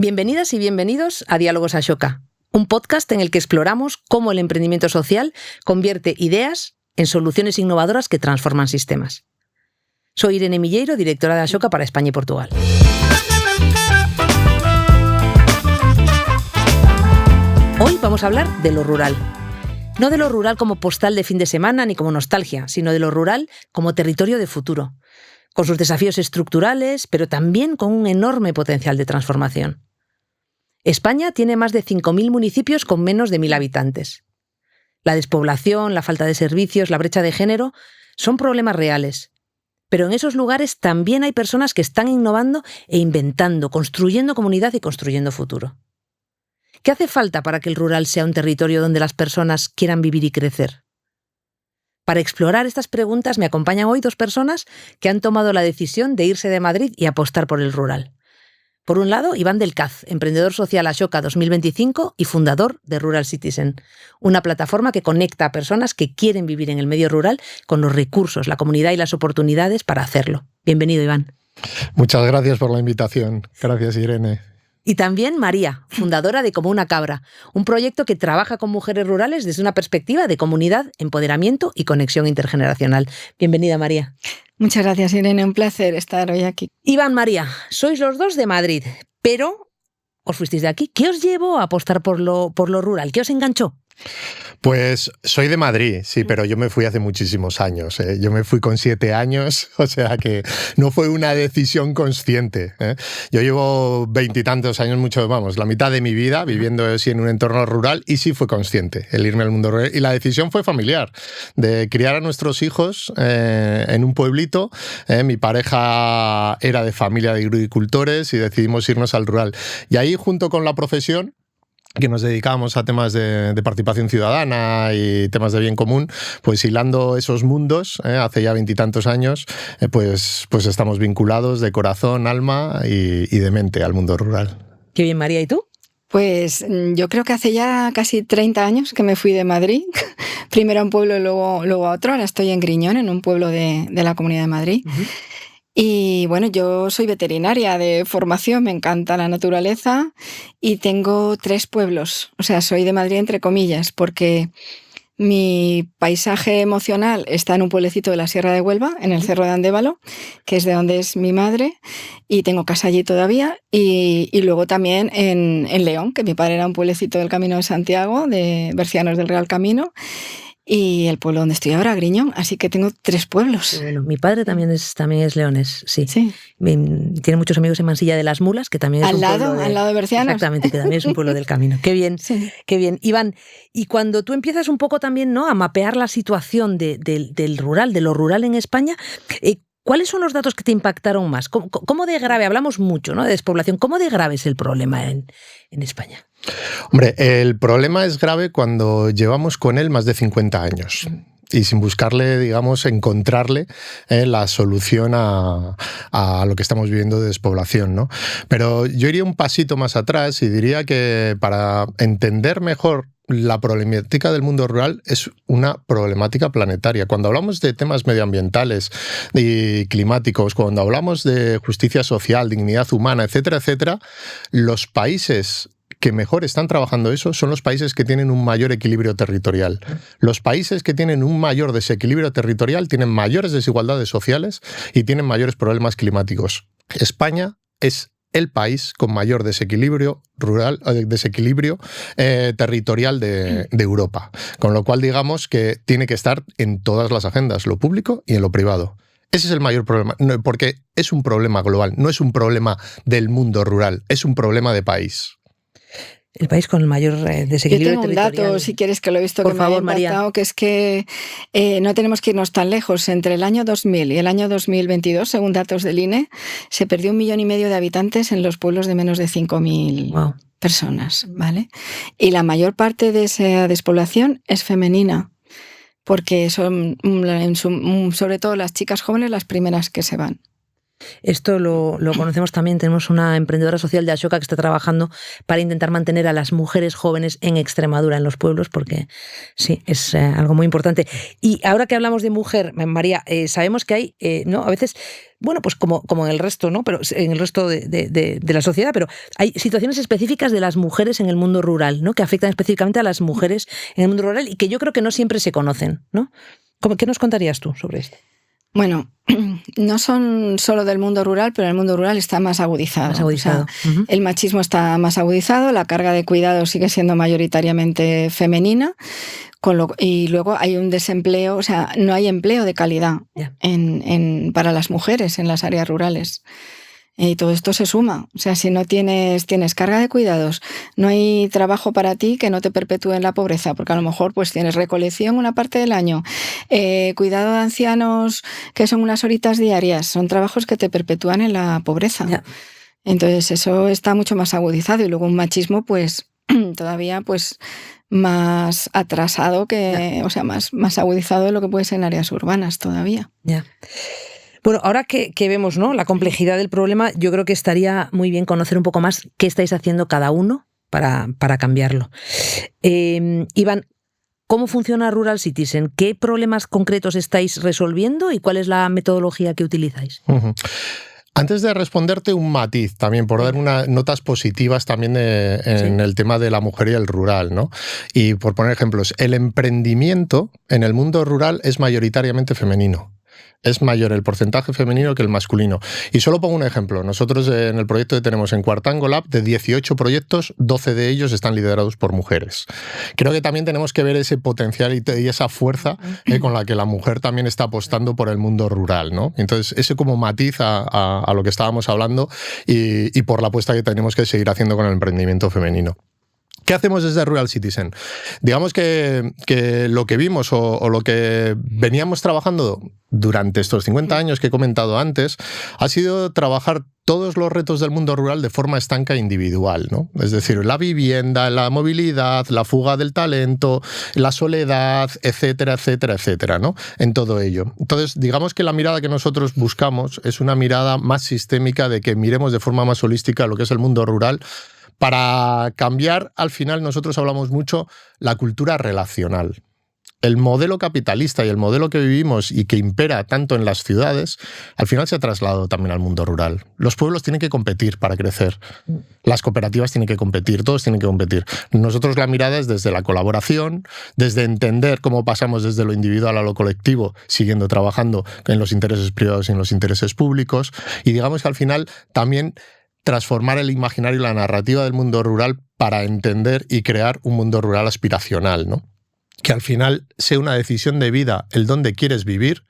Bienvenidas y bienvenidos a Diálogos Ashoka, un podcast en el que exploramos cómo el emprendimiento social convierte ideas en soluciones innovadoras que transforman sistemas. Soy Irene Milleiro, directora de Ashoka para España y Portugal. Hoy vamos a hablar de lo rural. No de lo rural como postal de fin de semana ni como nostalgia, sino de lo rural como territorio de futuro, con sus desafíos estructurales, pero también con un enorme potencial de transformación. España tiene más de 5.000 municipios con menos de 1.000 habitantes. La despoblación, la falta de servicios, la brecha de género son problemas reales. Pero en esos lugares también hay personas que están innovando e inventando, construyendo comunidad y construyendo futuro. ¿Qué hace falta para que el rural sea un territorio donde las personas quieran vivir y crecer? Para explorar estas preguntas me acompañan hoy dos personas que han tomado la decisión de irse de Madrid y apostar por el rural. Por un lado, Iván del Caz, emprendedor social Ashoka 2025 y fundador de Rural Citizen, una plataforma que conecta a personas que quieren vivir en el medio rural con los recursos, la comunidad y las oportunidades para hacerlo. Bienvenido, Iván. Muchas gracias por la invitación. Gracias, Irene. Y también María, fundadora de Como una Cabra, un proyecto que trabaja con mujeres rurales desde una perspectiva de comunidad, empoderamiento y conexión intergeneracional. Bienvenida, María. Muchas gracias, Irene. Un placer estar hoy aquí. Iván, María, sois los dos de Madrid, pero os fuisteis de aquí. ¿Qué os llevó a apostar por lo rural? ¿Qué os enganchó? Pues soy de Madrid, sí, pero yo me fui hace muchísimos años. Yo me fui con 7 años, o sea que no fue una decisión consciente. Yo llevo 20 y tantos años, la mitad de mi vida viviendo así en un entorno rural y sí fue consciente el irme al mundo rural. Y la decisión fue familiar, de criar a nuestros hijos en un pueblito. Mi pareja era de familia de agricultores y decidimos irnos al rural. Y ahí, junto con la profesión, que nos dedicábamos a temas de participación ciudadana y temas de bien común, pues hilando esos mundos, hace ya 20 y tantos años, pues estamos vinculados de corazón, alma y de mente al mundo rural. Qué bien, María. ¿Y tú? Pues yo creo que hace ya casi 30 años que me fui de Madrid, primero a un pueblo y luego a otro. Ahora estoy en Griñón, en un pueblo de la Comunidad de Madrid. Uh-huh. Y bueno, yo soy veterinaria de formación, me encanta la naturaleza y tengo 3 pueblos. O sea, soy de Madrid entre comillas, porque mi paisaje emocional está en un pueblecito de la Sierra de Huelva, en el Cerro de Andévalo, que es de donde es mi madre, y tengo casa allí todavía. Y luego también en León, que mi padre era un pueblecito del Camino de Santiago, de Bercianos del Real Camino. Y el pueblo donde estoy ahora, Griñón, así que tengo 3 pueblos. Bueno, mi padre también es leonés, sí. Tiene muchos amigos en Mansilla de las Mulas, que también es al lado de Bercianos. Exactamente, que también es un pueblo del camino. Qué bien, sí. Qué bien. Iván, y cuando tú empiezas un poco también, ¿no?, a mapear la situación del rural, de lo rural en España, ¿cuáles son los datos que te impactaron más? ¿Cómo de grave? Hablamos mucho, ¿no?, de despoblación. ¿Cómo de grave es el problema en España? Hombre, el problema es grave cuando llevamos con él más de 50 años. Y sin buscarle, digamos, encontrarle la solución a lo que estamos viviendo de despoblación, ¿no? Pero yo iría un pasito más atrás y diría que para entender mejor la problemática del mundo rural es una problemática planetaria. Cuando hablamos de temas medioambientales y climáticos, cuando hablamos de justicia social, dignidad humana, etcétera, etcétera, los países que mejor están trabajando eso son los países que tienen un mayor equilibrio territorial. Los países que tienen un mayor desequilibrio territorial tienen mayores desigualdades sociales y tienen mayores problemas climáticos. España es el país con mayor desequilibrio territorial de Europa. Con lo cual, digamos que tiene que estar en todas las agendas, lo público y en lo privado. Ese es el mayor problema, porque es un problema global, no es un problema del mundo rural, es un problema de país. El país con el mayor desequilibrio territorial. Yo tengo un dato, si quieres, que lo he visto, por que favor, me ha impactado, María. Que es que no tenemos que irnos tan lejos. Entre el año 2000 y el año 2022, según datos del INE, se perdió 1,5 millones de habitantes en los pueblos de menos de 5.000 personas, ¿vale? Y la mayor parte de esa despoblación es femenina, porque son, sobre todo las chicas jóvenes, las primeras que se van. Esto lo conocemos también, tenemos una emprendedora social de Ashoka que está trabajando para intentar mantener a las mujeres jóvenes en Extremadura, en los pueblos, porque sí, es algo muy importante. Y ahora que hablamos de mujer, María, sabemos que hay, ¿no? A veces, bueno, pues como en el resto, ¿no? Pero en el resto de la sociedad, pero hay situaciones específicas de las mujeres en el mundo rural, ¿no? Que afectan específicamente a las mujeres en el mundo rural y que yo creo que no siempre se conocen, ¿no? ¿Qué nos contarías tú sobre esto? Bueno, no son solo del mundo rural, pero el mundo rural está más agudizado. Más agudizado. O sea, el machismo está más agudizado, la carga de cuidado sigue siendo mayoritariamente femenina, y luego hay un desempleo, o sea, no hay empleo de calidad para las mujeres en las áreas rurales. Y todo esto se suma. O sea, si no tienes carga de cuidados, no hay trabajo para ti que no te perpetúe en la pobreza, porque a lo mejor pues tienes recolección una parte del año, cuidado de ancianos, que son unas horitas diarias, son trabajos que te perpetúan en la pobreza. Yeah. Entonces eso está mucho más agudizado y luego un machismo pues todavía pues más atrasado o sea, más agudizado de lo que puede ser en áreas urbanas todavía. Ya. Bueno, ahora que vemos, ¿no?, la complejidad del problema, yo creo que estaría muy bien conocer un poco más qué estáis haciendo cada uno para cambiarlo. Iván, ¿cómo funciona Rural Citizen? ¿Qué problemas concretos estáis resolviendo y cuál es la metodología que utilizáis? Uh-huh. Antes de responderte, un matiz también, por dar unas notas positivas también en el tema de la mujer y el rural, ¿no? Y por poner ejemplos, el emprendimiento en el mundo rural es mayoritariamente femenino. Es mayor el porcentaje femenino que el masculino. Y solo pongo un ejemplo. Nosotros en el proyecto que tenemos en Cuartango Lab, de 18 proyectos, 12 de ellos están liderados por mujeres. Creo que también tenemos que ver ese potencial y esa fuerza con la que la mujer también está apostando por el mundo rural, ¿no? Entonces, ese como matiz a lo que estábamos hablando y por la apuesta que tenemos que seguir haciendo con el emprendimiento femenino. ¿Qué hacemos desde Rural Citizen? Digamos que lo que vimos o lo que veníamos trabajando durante estos 50 años que he comentado antes ha sido trabajar todos los retos del mundo rural de forma estanca e individual, ¿no? Es decir, la vivienda, la movilidad, la fuga del talento, la soledad, etcétera, etcétera, etcétera, ¿no? En todo ello. Entonces, digamos que la mirada que nosotros buscamos es una mirada más sistémica, de que miremos de forma más holística lo que es el mundo rural, para cambiar. Al final nosotros hablamos mucho la cultura relacional. El modelo capitalista y el modelo que vivimos y que impera tanto en las ciudades, al final se ha trasladado también al mundo rural. Los pueblos tienen que competir para crecer. Las cooperativas tienen que competir, todos tienen que competir. Nosotros la mirada es desde la colaboración, desde entender cómo pasamos desde lo individual a lo colectivo, siguiendo trabajando en los intereses privados y en los intereses públicos. Y digamos que al final también transformar el imaginario y la narrativa del mundo rural para entender y crear un mundo rural aspiracional, ¿no? Que al final sea una decisión de vida el dónde quieres vivir,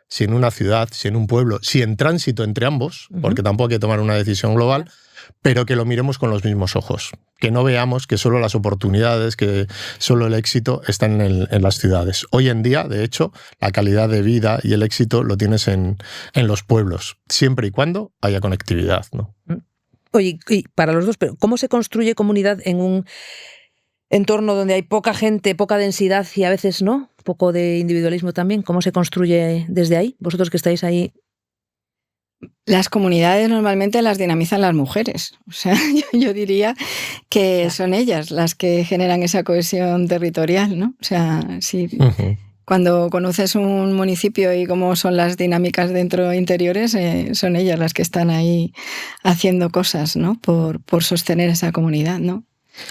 si en una ciudad, si en un pueblo, si en tránsito entre ambos, porque tampoco hay que tomar una decisión global, pero que lo miremos con los mismos ojos. Que no veamos que solo las oportunidades, que solo el éxito están en las ciudades. Hoy en día, de hecho, la calidad de vida y el éxito lo tienes en los pueblos, siempre y cuando haya conectividad, ¿no? Oye, y para los dos, pero ¿cómo se construye comunidad en un entorno donde hay poca gente, poca densidad y a veces no, poco de individualismo también? ¿Cómo se construye desde ahí? Vosotros que estáis ahí. Las comunidades normalmente las dinamizan las mujeres. O sea, yo diría que son ellas las que generan esa cohesión territorial, ¿no? O sea, sí. Uh-huh. Cuando conoces un municipio y cómo son las dinámicas dentro interiores, son ellas las que están ahí haciendo cosas, ¿no? Por sostener esa comunidad, ¿no?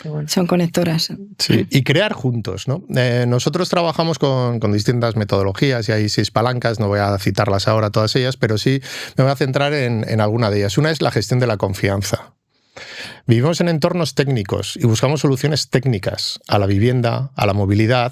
Bueno. Son conectoras. Sí, y crear juntos, ¿no? Nosotros trabajamos con distintas metodologías y hay 6 palancas, no voy a citarlas ahora todas ellas, pero sí me voy a centrar en alguna de ellas. Una es la gestión de la confianza. Vivimos en entornos técnicos y buscamos soluciones técnicas a la vivienda, a la movilidad,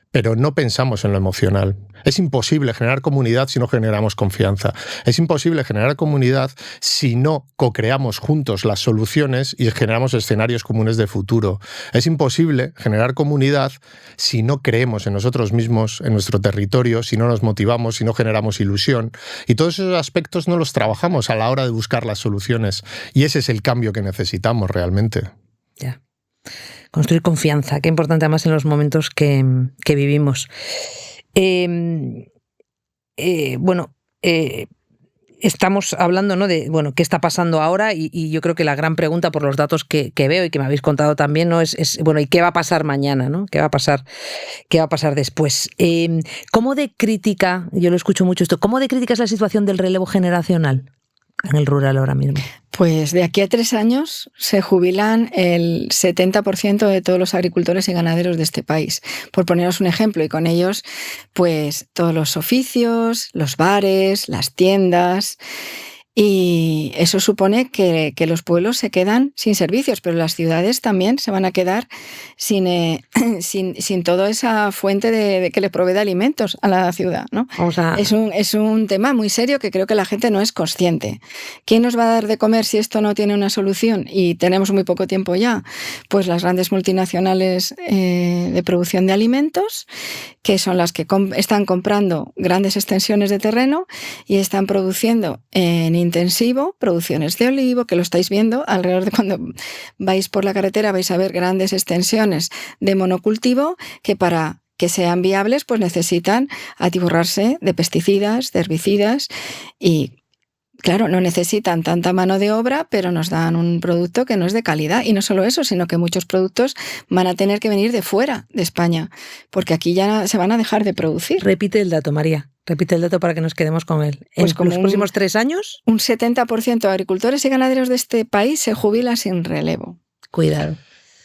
pero no pensamos en lo emocional. Es imposible generar comunidad si no generamos confianza. Es imposible generar comunidad si no co-creamos juntos las soluciones y generamos escenarios comunes de futuro. Es imposible generar comunidad si no creemos en nosotros mismos, en nuestro territorio, si no nos motivamos, si no generamos ilusión. Y todos esos aspectos no los trabajamos a la hora de buscar las soluciones. Y ese es el cambio que necesitamos realmente. Ya. Construir confianza, qué importante además en los momentos que vivimos. estamos hablando, ¿no?, de qué está pasando ahora y yo creo que la gran pregunta por los datos que veo y que me habéis contado también, ¿no?, es ¿y qué va a pasar mañana, ¿no? ¿Qué va a pasar después? ¿Cómo de crítica, yo lo escucho mucho esto, cómo de crítica es la situación del relevo generacional en el rural ahora mismo? Pues de aquí a 3 años se jubilan el 70% de todos los agricultores y ganaderos de este país. Por poneros un ejemplo, y con ellos, pues todos los oficios, los bares, las tiendas. Y eso supone que los pueblos se quedan sin servicios, pero las ciudades también se van a quedar sin toda esa fuente que le provee de alimentos a la ciudad, ¿no? Es un tema muy serio que creo que la gente no es consciente. ¿Quién nos va a dar de comer si esto no tiene una solución? Y tenemos muy poco tiempo ya. Pues las grandes multinacionales de producción de alimentos, que son las que están comprando grandes extensiones de terreno y están produciendo en intensivo, producciones de olivo, que lo estáis viendo alrededor de cuando vais por la carretera, vais a ver grandes extensiones de monocultivo que para que sean viables pues necesitan atiborrarse de pesticidas, de herbicidas y claro, no necesitan tanta mano de obra, pero nos dan un producto que no es de calidad. Y no solo eso, sino que muchos productos van a tener que venir de fuera de España, porque aquí ya se van a dejar de producir. Repite el dato, María. Repite el dato para que nos quedemos con él. Pues en los próximos 3 años, un 70% de agricultores y ganaderos de este país se jubilan sin relevo. Cuidado.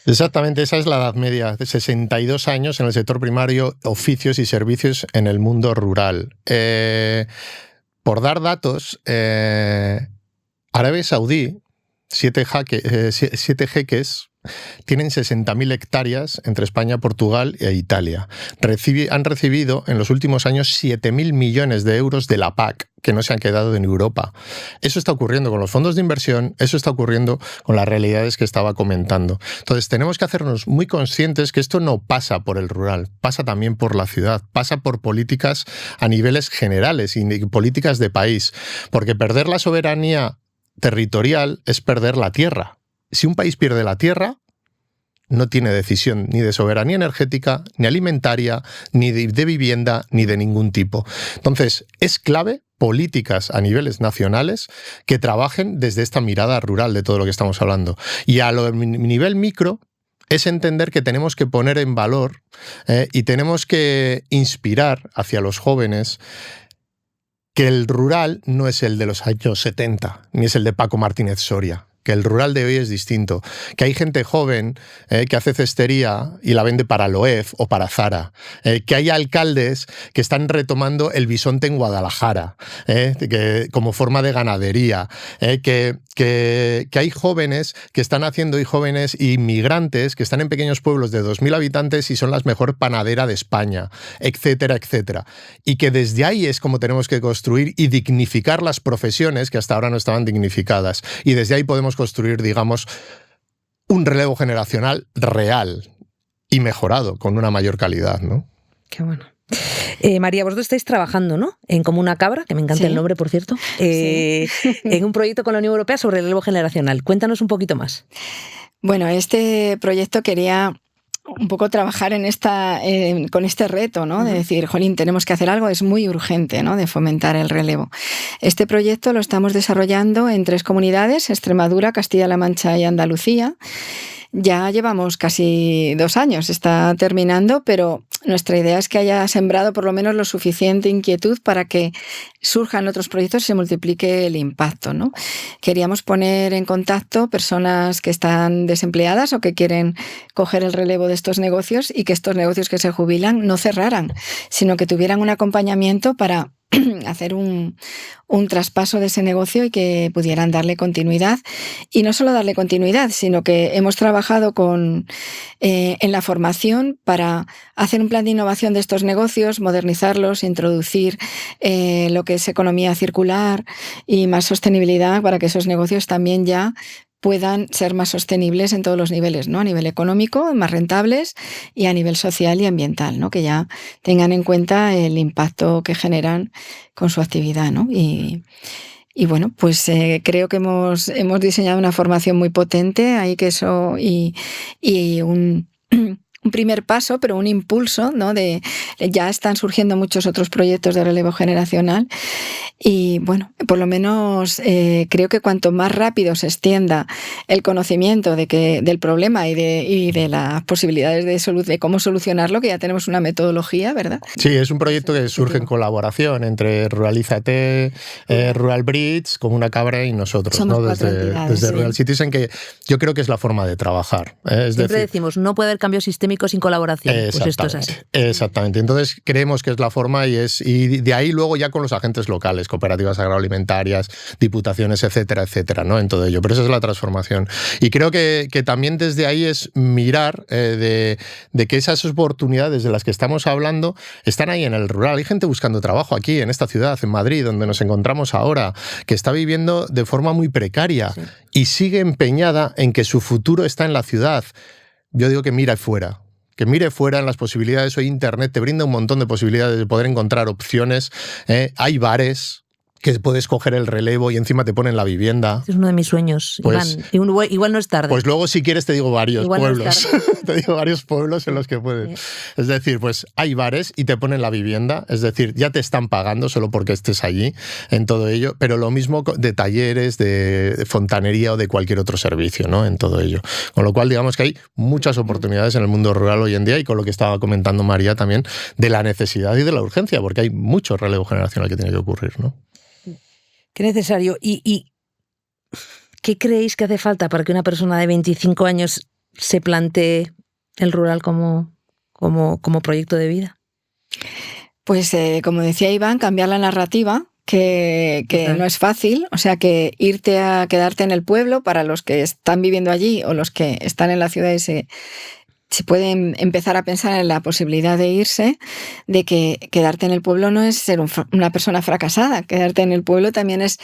Exactamente, esa es la edad media, de 62 años en el sector primario, oficios y servicios en el mundo rural. Por dar datos, Arabia Saudí, 7 jeques, tienen 60.000 hectáreas entre España, Portugal e Italia. Han recibido en los últimos años 7.000 millones de euros de la PAC, que no se han quedado en Europa. Eso está ocurriendo con los fondos de inversión, eso está ocurriendo con las realidades que estaba comentando. Entonces tenemos que hacernos muy conscientes que esto no pasa por el rural, pasa también por la ciudad, pasa por políticas a niveles generales y políticas de país, porque perder la soberanía territorial es perder la tierra. Si un país pierde la tierra, no tiene decisión ni de soberanía energética, ni alimentaria, ni de vivienda, ni de ningún tipo. Entonces, es clave políticas a niveles nacionales que trabajen desde esta mirada rural de todo lo que estamos hablando. Y a nivel micro, es entender que tenemos que poner en valor y tenemos que inspirar hacia los jóvenes que el rural no es el de los años 70, ni es el de Paco Martínez Soria, que el rural de hoy es distinto, que hay gente joven que hace cestería y la vende para Loef o para Zara, que hay alcaldes que están retomando el bisonte en Guadalajara como forma de ganadería, que hay jóvenes que están haciendo y jóvenes inmigrantes que están en pequeños pueblos de 2.000 habitantes y son la mejor panadera de España, etcétera, etcétera. Y que desde ahí es como tenemos que construir y dignificar las profesiones que hasta ahora no estaban dignificadas. Y desde ahí podemos construir, digamos, un relevo generacional real y mejorado, con una mayor calidad, ¿no? Qué bueno. María, vosotros estáis trabajando, ¿no?, en Como una cabra, que me encanta el nombre, por cierto, en un proyecto con la Unión Europea sobre el relevo generacional. Cuéntanos un poquito más. Bueno, este proyecto quería un poco trabajar con este reto, ¿no? De decir, jolín, tenemos que hacer algo, es muy urgente, ¿no?, de fomentar el relevo. Este proyecto lo estamos desarrollando en 3 comunidades, Extremadura, Castilla-La Mancha y Andalucía. Ya llevamos casi 2 años, está terminando, pero nuestra idea es que haya sembrado por lo menos lo suficiente inquietud para que surjan otros proyectos y se multiplique el impacto, ¿no? Queríamos poner en contacto personas que están desempleadas o que quieren coger el relevo de estos negocios y que estos negocios que se jubilan no cerraran, sino que tuvieran un acompañamiento para hacer un traspaso de ese negocio y que pudieran darle continuidad. Y no solo darle continuidad, sino que hemos trabajado en la formación para hacer un plan de innovación de estos negocios, modernizarlos, introducir lo que es economía circular y más sostenibilidad para que esos negocios también ya puedan ser más sostenibles en todos los niveles, ¿no? A nivel económico, más rentables, y a nivel social y ambiental, ¿no? Que ya tengan en cuenta el impacto que generan con su actividad, ¿no? Y bueno, pues creo que hemos diseñado una formación muy potente ahí, que eso y primer paso, pero un impulso, ¿no? Ya están surgiendo muchos otros proyectos de relevo generacional y, bueno, por lo menos creo que cuanto más rápido se extienda el conocimiento del problema y de las posibilidades de cómo solucionarlo, que ya tenemos una metodología, ¿verdad? Sí, es un proyecto que surge en colaboración entre Ruralízate, Rural Bridge, Comuna Cabra y nosotros, somos ¿no? Desde sí. Rural Citizen, que yo creo que es la forma de trabajar. Siempre decimos, no puede haber cambio sistémico sin colaboración. Pues esto es así. Exactamente. Entonces creemos que es la forma y de ahí luego ya con los agentes locales, cooperativas agroalimentarias, diputaciones, etcétera, etcétera, ¿no? En todo ello. Pero esa es la transformación. Y creo que también desde ahí es mirar de que esas oportunidades de las que estamos hablando están ahí en el rural. Hay gente buscando trabajo aquí, en esta ciudad, en Madrid, donde nos encontramos ahora, que está viviendo de forma muy precaria y sigue empeñada en que su futuro está en la ciudad. Yo digo que mire fuera en las posibilidades. Hoy Internet te brinda un montón de posibilidades de poder encontrar opciones. Hay bares que puedes coger el relevo y encima te ponen la vivienda. Es uno de mis sueños, pues, Iván. Igual no es tarde. Pues luego, si quieres, te digo varios pueblos. No te digo varios pueblos en los que puedes. Es decir, pues hay bares y te ponen la vivienda. Es decir, ya te están pagando solo porque estés allí en todo ello. Pero lo mismo de talleres, de fontanería o de cualquier otro servicio, ¿no? En todo ello. Con lo cual, digamos que hay muchas oportunidades en el mundo rural hoy en día y con lo que estaba comentando María también, de la necesidad y de la urgencia, porque hay mucho relevo generacional que tiene que ocurrir, ¿no? Qué necesario. ¿Y qué creéis que hace falta para que una persona de 25 años se plantee el rural como proyecto de vida? Pues, como decía Iván, cambiar la narrativa, que no es fácil. O sea, que irte a quedarte en el pueblo, para los que están viviendo allí o los que están en la ciudad y se pueden empezar a pensar en la posibilidad de irse, de que quedarte en el pueblo no es ser una persona fracasada. Quedarte en el pueblo también es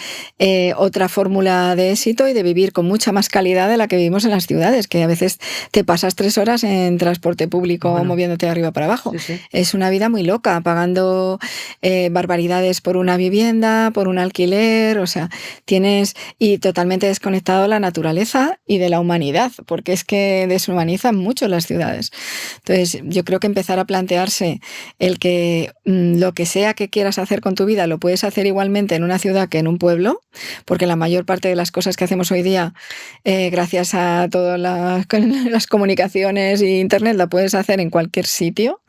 otra fórmula de éxito y de vivir con mucha más calidad de la que vivimos en las ciudades, que a veces te pasas 3 horas en transporte público moviéndote de arriba para abajo. Sí. Es una vida muy loca, pagando barbaridades por una vivienda, por un alquiler, o sea, y totalmente desconectado de la naturaleza y de la humanidad, porque es que deshumanizan mucho las ciudades. Entonces, yo creo que empezar a plantearse el que lo que sea que quieras hacer con tu vida lo puedes hacer igualmente en una ciudad que en un pueblo, porque la mayor parte de las cosas que hacemos hoy día, gracias a todas las comunicaciones y Internet, la puedes hacer en cualquier sitio,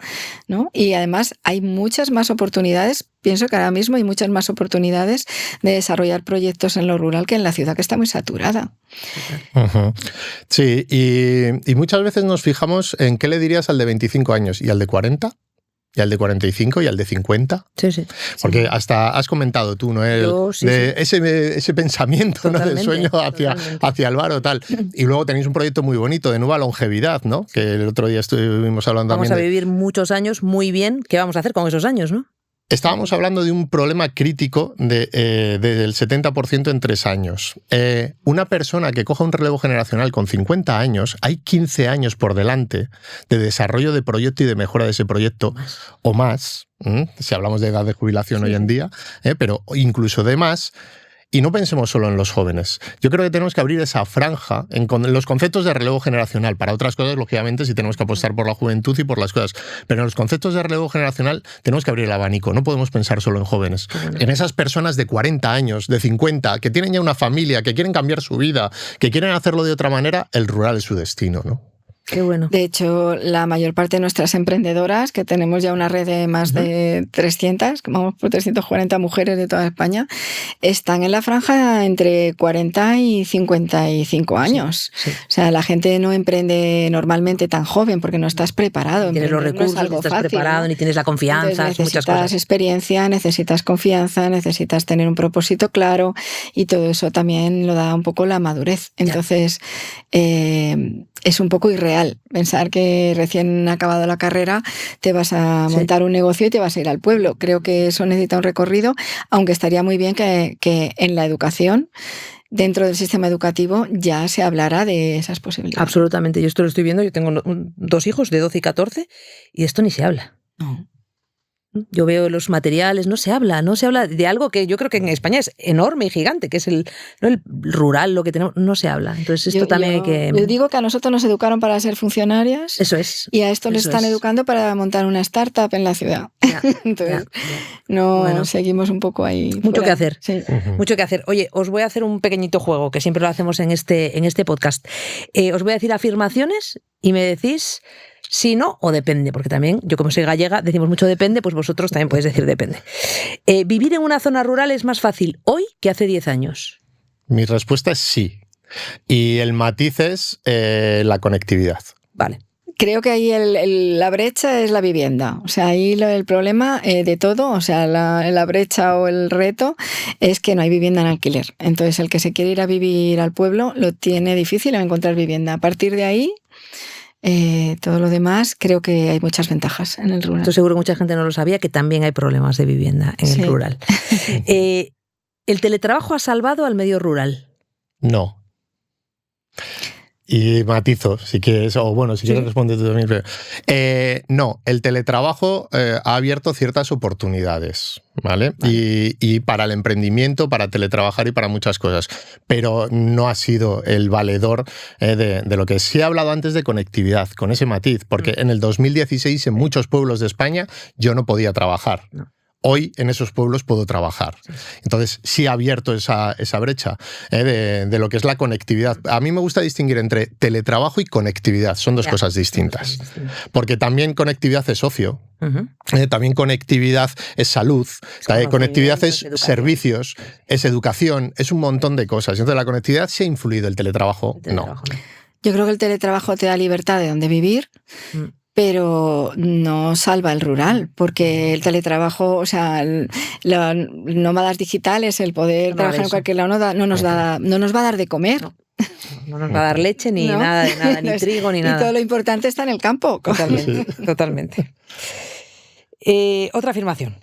¿no? Y además hay muchas más oportunidades. Pienso que ahora mismo hay muchas más oportunidades de desarrollar proyectos en lo rural que en la ciudad, que está muy saturada. Uh-huh. Sí, y muchas veces nos fijamos en qué le dirías al de 25 años y al de 40, y al de 45 y al de 50. Sí. Porque hasta has comentado tú, ¿no? Ese pensamiento, ¿no? Del sueño hacia el bar o tal. Y luego tenéis un proyecto muy bonito de nueva longevidad, ¿no? Que el otro día estuvimos hablando también. Vamos a vivir muchos años muy bien. ¿Qué vamos a hacer con esos años, no? Estábamos hablando de un problema crítico del 70% en 3 años. Una persona que coja un relevo generacional con 50 años, hay 15 años por delante de desarrollo de proyecto y de mejora de ese proyecto o más, si hablamos de edad de jubilación hoy en día, pero incluso de más. Y no pensemos solo en los jóvenes. Yo creo que tenemos que abrir esa franja en los conceptos de relevo generacional. Para otras cosas, lógicamente, sí tenemos que apostar por la juventud y por las cosas. Pero en los conceptos de relevo generacional tenemos que abrir el abanico. No podemos pensar solo en jóvenes. En esas personas de 40 años, de 50, que tienen ya una familia, que quieren cambiar su vida, que quieren hacerlo de otra manera, el rural es su destino, ¿no? Qué bueno. De hecho, la mayor parte de nuestras emprendedoras, que tenemos ya una red de más de 300, vamos por 340 mujeres de toda España, están en la franja entre 40 y 55 años. Sí. O sea, la gente no emprende normalmente tan joven porque no estás preparado. No tienes los recursos, no estás fácil, preparado, ni tienes la confianza. Entonces, muchas cosas. Necesitas experiencia, necesitas confianza, necesitas tener un propósito claro y todo eso también lo da un poco la madurez. Entonces, es un poco irreal pensar que recién acabado la carrera te vas a montar un negocio y te vas a ir al pueblo. Creo que eso necesita un recorrido, aunque estaría muy bien que en la educación, dentro del sistema educativo, ya se hablara de esas posibilidades. Absolutamente. Yo esto lo estoy viendo. Yo tengo 2 hijos de 12 y 14 y de esto ni se habla. No. Yo veo los materiales, no se habla de algo que yo creo que en España es enorme y gigante, que es el rural, lo que tenemos, no se habla. Entonces esto también hay que... Yo digo que a nosotros nos educaron para ser funcionarias. Eso es. Y a esto les están educando para montar una startup en la ciudad. Ya, Entonces, seguimos un poco ahí. Mucho que hacer. Sí. Mucho que hacer. Oye, os voy a hacer un pequeñito juego, que siempre lo hacemos en este podcast. Os voy a decir afirmaciones y me decís sí, no o depende, porque también, yo como soy gallega, decimos mucho depende, pues vosotros también podéis decir depende. ¿Vivir en una zona rural es más fácil hoy que hace 10 años? Mi respuesta es sí. Y el matiz es la conectividad. Vale. Creo que ahí la brecha es la vivienda. O sea, ahí el problema de todo, o sea, la brecha o el reto es que no hay vivienda en alquiler. Entonces, el que se quiere ir a vivir al pueblo lo tiene difícil en encontrar vivienda. A partir de ahí, todo lo demás, creo que hay muchas ventajas en el rural. Estoy seguro que mucha gente no lo sabía, que también hay problemas de vivienda en el rural. ¿El teletrabajo ha salvado al medio rural? No. Y matizo, si quieres, o bueno, si quieres responder tú también. No, el teletrabajo ha abierto ciertas oportunidades, ¿vale? Y para el emprendimiento, para teletrabajar y para muchas cosas, pero no ha sido el valedor de lo que sí he hablado antes de conectividad, con ese matiz, porque en el 2016 en muchos pueblos de España yo no podía trabajar. No. Hoy en esos pueblos puedo trabajar. Entonces sí ha abierto esa brecha de lo que es la conectividad. A mí me gusta distinguir entre teletrabajo y conectividad. Son dos cosas distintas. Porque también conectividad es ocio. También conectividad es salud. Conectividad es servicios, es educación, es un montón de cosas. Entonces la conectividad sí ha influido, el teletrabajo no. Yo creo que el teletrabajo te da libertad de dónde vivir. Pero no salva el rural, porque el teletrabajo, o sea, los nómadas digitales, el poder trabajar en cualquier lado no nos va a dar de comer. No nos va a dar leche, ni nada, ni trigo, ni nada. Y todo lo importante está en el campo. Totalmente. Otra afirmación.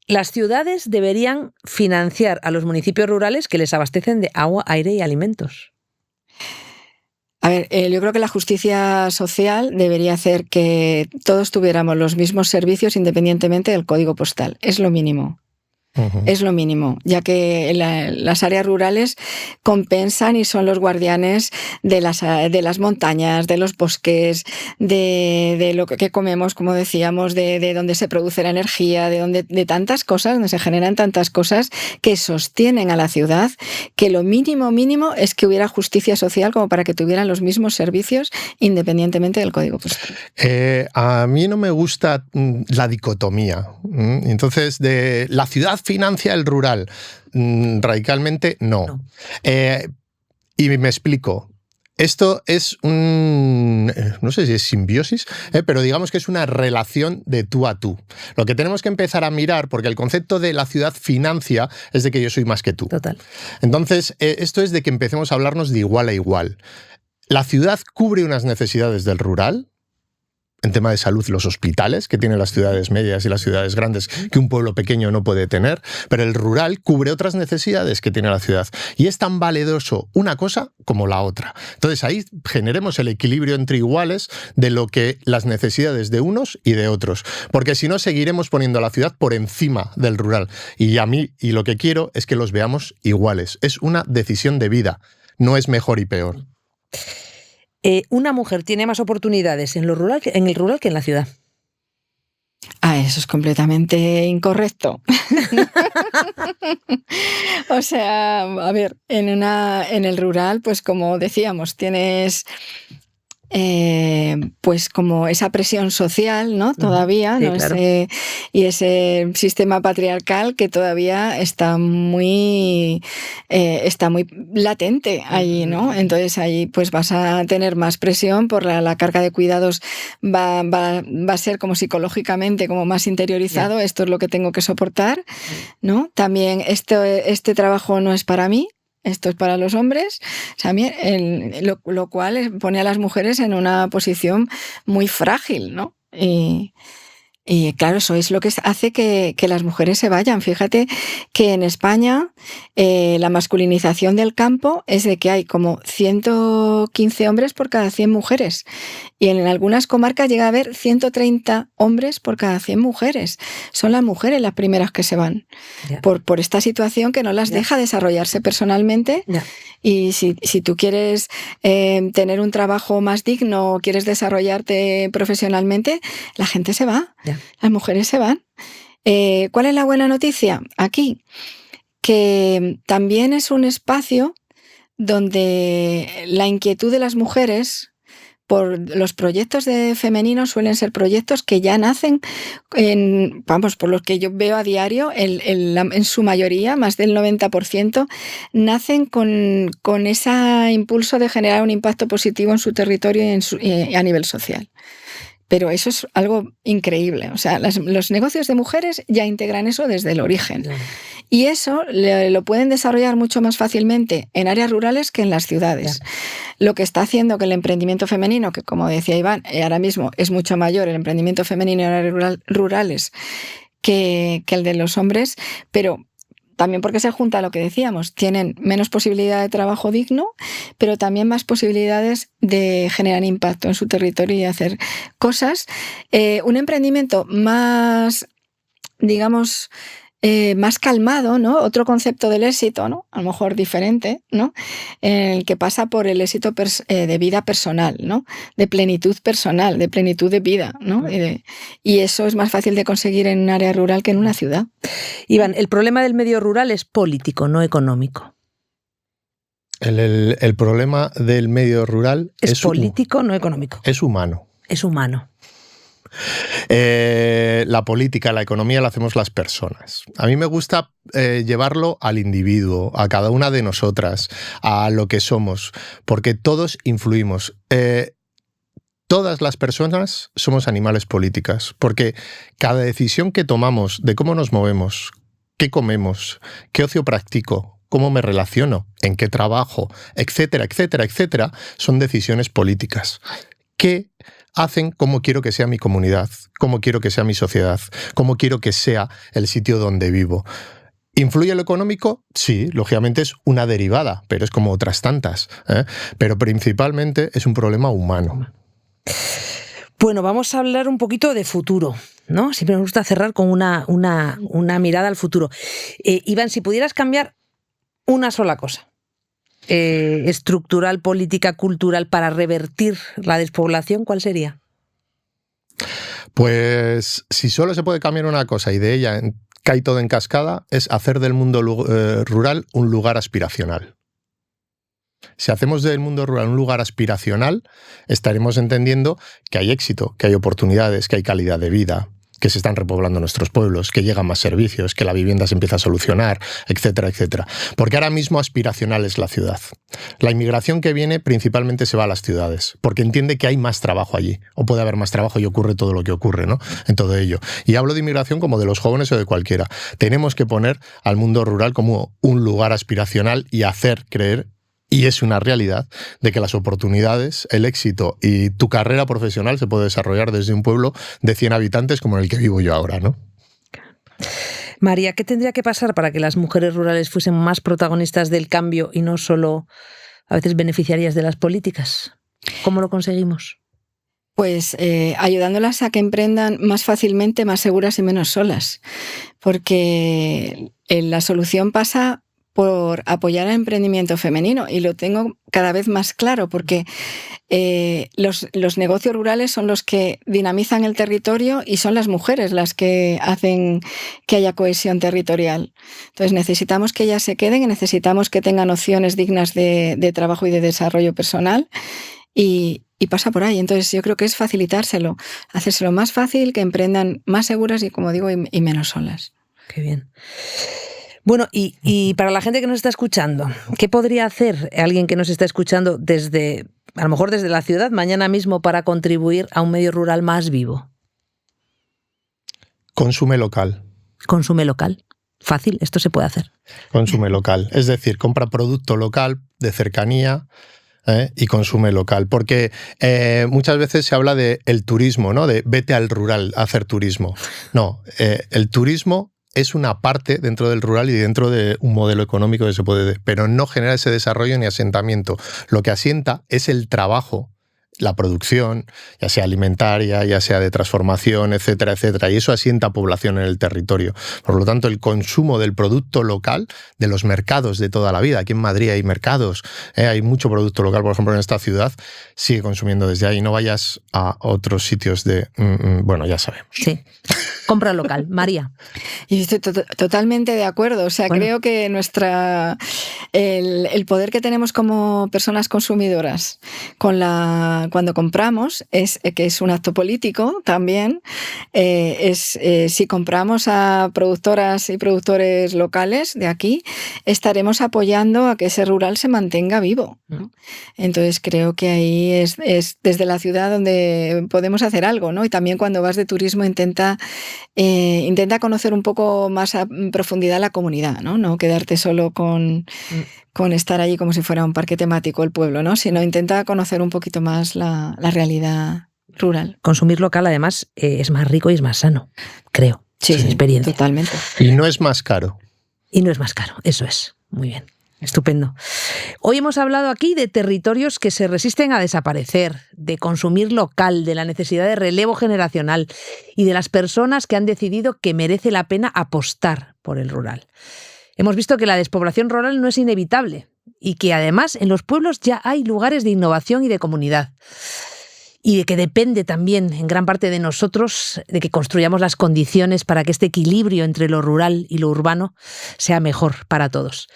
Las ciudades deberían financiar a los municipios rurales que les abastecen de agua, aire y alimentos. A ver, yo creo que la justicia social debería hacer que todos tuviéramos los mismos servicios independientemente del código postal. Es lo mínimo. Es lo mínimo, ya que las áreas rurales compensan y son los guardianes de las montañas, de los bosques, de lo que comemos, como decíamos, de donde se produce la energía, de tantas cosas, donde se generan tantas cosas que sostienen a la ciudad, que lo mínimo es que hubiera justicia social como para que tuvieran los mismos servicios independientemente del código postal. A mí no me gusta la dicotomía. Entonces, de la ciudad financia el rural. Radicalmente no. Y me explico. Esto es no sé si es simbiosis, pero digamos que es una relación de tú a tú. Lo que tenemos que empezar a mirar, porque el concepto de la ciudad financia es de que yo soy más que tú. Total. Entonces, esto es de que empecemos a hablarnos de igual a igual. La ciudad cubre unas necesidades del rural. En tema de salud, los hospitales que tienen las ciudades medias y las ciudades grandes que un pueblo pequeño no puede tener, pero el rural cubre otras necesidades que tiene la ciudad y es tan valeroso una cosa como la otra. Entonces ahí generemos el equilibrio entre iguales de lo que las necesidades de unos y de otros, porque si no seguiremos poniendo a la ciudad por encima del rural y a mí y lo que quiero es que los veamos iguales. Es una decisión de vida, no es mejor y peor. Una mujer tiene más oportunidades en el rural que en la ciudad. Eso es completamente incorrecto. O sea, a ver, en el rural, pues como decíamos, tienes pues como esa presión social, ¿no? Todavía, sí, ¿no? Claro. Y ese sistema patriarcal que todavía está muy latente allí, ¿no? Entonces ahí pues vas a tener más presión por la carga de cuidados va a ser como psicológicamente como más interiorizado. Esto es lo que tengo que soportar, ¿no? También este trabajo no es para mí. Esto es para los hombres, o sea, lo cual pone a las mujeres en una posición muy frágil, ¿no? Y Y claro, eso es lo que hace que las mujeres se vayan. Fíjate que en España la masculinización del campo es de que hay como 115 hombres por cada 100 mujeres. Y en algunas comarcas llega a haber 130 hombres por cada 100 mujeres. Son las mujeres las primeras que se van. Ya. Por esta situación que no las Ya. deja desarrollarse personalmente. Ya. Y si tú quieres tener un trabajo más digno, quieres desarrollarte profesionalmente, la gente se va. Ya. Las mujeres se van. ¿Cuál es la buena noticia? Aquí, que también es un espacio donde la inquietud de las mujeres por los proyectos de femeninos suelen ser proyectos que ya nacen, por los que yo veo a diario, en su mayoría, más del 90%, nacen con ese impulso de generar un impacto positivo en su territorio y a nivel social. Pero eso es algo increíble. O sea, los negocios de mujeres ya integran eso desde el origen. Claro. Y eso lo pueden desarrollar mucho más fácilmente en áreas rurales que en las ciudades. Claro. Lo que está haciendo que el emprendimiento femenino, que como decía Iván, ahora mismo es mucho mayor el emprendimiento femenino en áreas rurales que el de los hombres, pero también porque se junta lo que decíamos, tienen menos posibilidad de trabajo digno, pero también más posibilidades de generar impacto en su territorio y hacer cosas. Un emprendimiento más, digamos, más calmado, ¿no? Otro concepto del éxito, ¿no? A lo mejor diferente, ¿no? En el que pasa por el éxito de vida personal, ¿no? De plenitud personal, de plenitud de vida, ¿no? Y eso es más fácil de conseguir en un área rural que en una ciudad. Iván, el problema del medio rural es político, no económico. El problema del medio rural es político, no económico. Es humano. Es humano. La política, la economía la hacemos las personas. A mí me gusta llevarlo al individuo, a cada una de nosotras, a lo que somos, porque todos influimos. Todas las personas somos animales políticas, porque cada decisión que tomamos de cómo nos movemos, qué comemos, qué ocio practico, cómo me relaciono, en qué trabajo, etcétera, etcétera, etcétera, son decisiones políticas que hacen cómo quiero que sea mi comunidad, cómo quiero que sea mi sociedad, cómo quiero que sea el sitio donde vivo. ¿Influye lo económico? Sí, lógicamente es una derivada, pero es como otras tantas, ¿eh? Pero principalmente es un problema humano. Bueno, vamos a hablar un poquito de futuro, ¿no? Siempre me gusta cerrar con una mirada al futuro. Iván, si pudieras cambiar una sola cosa, estructural, política, cultural, para revertir la despoblación, ¿cuál sería? Pues si solo se puede cambiar una cosa y de ella cae todo en cascada, es hacer del mundo rural un lugar aspiracional. Si hacemos del mundo rural un lugar aspiracional, estaremos entendiendo que hay éxito, que hay oportunidades, que hay calidad de vida, que se están repoblando nuestros pueblos, que llegan más servicios, que la vivienda se empieza a solucionar, etcétera, etcétera. Porque ahora mismo aspiracional es la ciudad. La inmigración que viene principalmente se va a las ciudades, porque entiende que hay más trabajo allí, o puede haber más trabajo y ocurre todo lo que ocurre, ¿no? En todo ello. Y hablo de inmigración como de los jóvenes o de cualquiera. Tenemos que poner al mundo rural como un lugar aspiracional y hacer creer, y es una realidad, de que las oportunidades, el éxito y tu carrera profesional se puede desarrollar desde un pueblo de 100 habitantes como en el que vivo yo ahora, ¿no? María, ¿qué tendría que pasar para que las mujeres rurales fuesen más protagonistas del cambio y no solo a veces beneficiarias de las políticas? ¿Cómo lo conseguimos? Pues ayudándolas a que emprendan más fácilmente, más seguras y menos solas. Porque la solución pasa por apoyar el emprendimiento femenino, y lo tengo cada vez más claro, porque los negocios rurales son los que dinamizan el territorio y son las mujeres las que hacen que haya cohesión territorial. Entonces necesitamos que ellas se queden y necesitamos que tengan opciones dignas de trabajo y de desarrollo personal, y pasa por ahí. Entonces yo creo que es facilitárselo, hacérselo más fácil, que emprendan más seguras y, como digo, y menos solas. Qué bien. Bueno, y para la gente que nos está escuchando, ¿qué podría hacer alguien que nos está escuchando a lo mejor desde la ciudad, mañana mismo, para contribuir a un medio rural más vivo? Consume local. Consume local. Fácil, esto se puede hacer. Consume local. Es decir, compra producto local, de cercanía, Y consume local, porque muchas veces se habla de el turismo, ¿no? De vete al rural a hacer turismo. No, el turismo es una parte dentro del rural y dentro de un modelo económico que se puede, pero no genera ese desarrollo ni asentamiento. Lo que asienta es el trabajo, la producción, ya sea alimentaria, ya sea de transformación, etcétera, etcétera, y eso asienta población en el territorio. Por lo tanto, el consumo del producto local, de los mercados de toda la vida, aquí en Madrid hay mercados, hay mucho producto local, por ejemplo, en esta ciudad, sigue consumiendo desde ahí. No vayas a otros sitios bueno, ya sabemos. Sí. Compra local. María. Y estoy totalmente de acuerdo. O sea, bueno, creo que el poder que tenemos como personas consumidoras cuando compramos, que es un acto político también, si compramos a productoras y productores locales de aquí, estaremos apoyando a que ese rural se mantenga vivo, ¿no? Entonces creo que ahí es desde la ciudad donde podemos hacer algo, ¿no? Y también cuando vas de turismo intenta conocer un poco más a profundidad la comunidad, ¿no? No quedarte solo con estar allí como si fuera un parque temático el pueblo, ¿no? Sino intenta conocer un poquito más la realidad rural. Consumir local, además, es más rico y es más sano, creo. Sí, sin experiencia. Totalmente. Y no es más caro. Y no es más caro, eso es. Muy bien. Estupendo. Hoy hemos hablado aquí de territorios que se resisten a desaparecer, de consumir local, de la necesidad de relevo generacional y de las personas que han decidido que merece la pena apostar por el rural. Hemos visto que la despoblación rural no es inevitable y que además en los pueblos ya hay lugares de innovación y de comunidad. Y de que depende también en gran parte de nosotros de que construyamos las condiciones para que este equilibrio entre lo rural y lo urbano sea mejor para todos.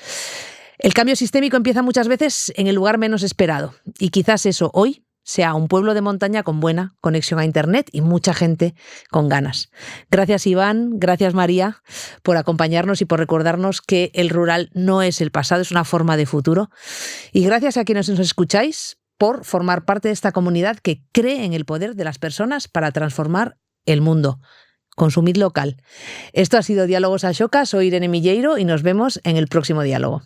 El cambio sistémico empieza muchas veces en el lugar menos esperado y quizás eso hoy sea un pueblo de montaña con buena conexión a Internet y mucha gente con ganas. Gracias Iván, gracias María por acompañarnos y por recordarnos que el rural no es el pasado, es una forma de futuro. Y gracias a quienes nos escucháis por formar parte de esta comunidad que cree en el poder de las personas para transformar el mundo. Consumid local. Esto ha sido Diálogos Ashoka, soy Irene Milleiro y nos vemos en el próximo diálogo.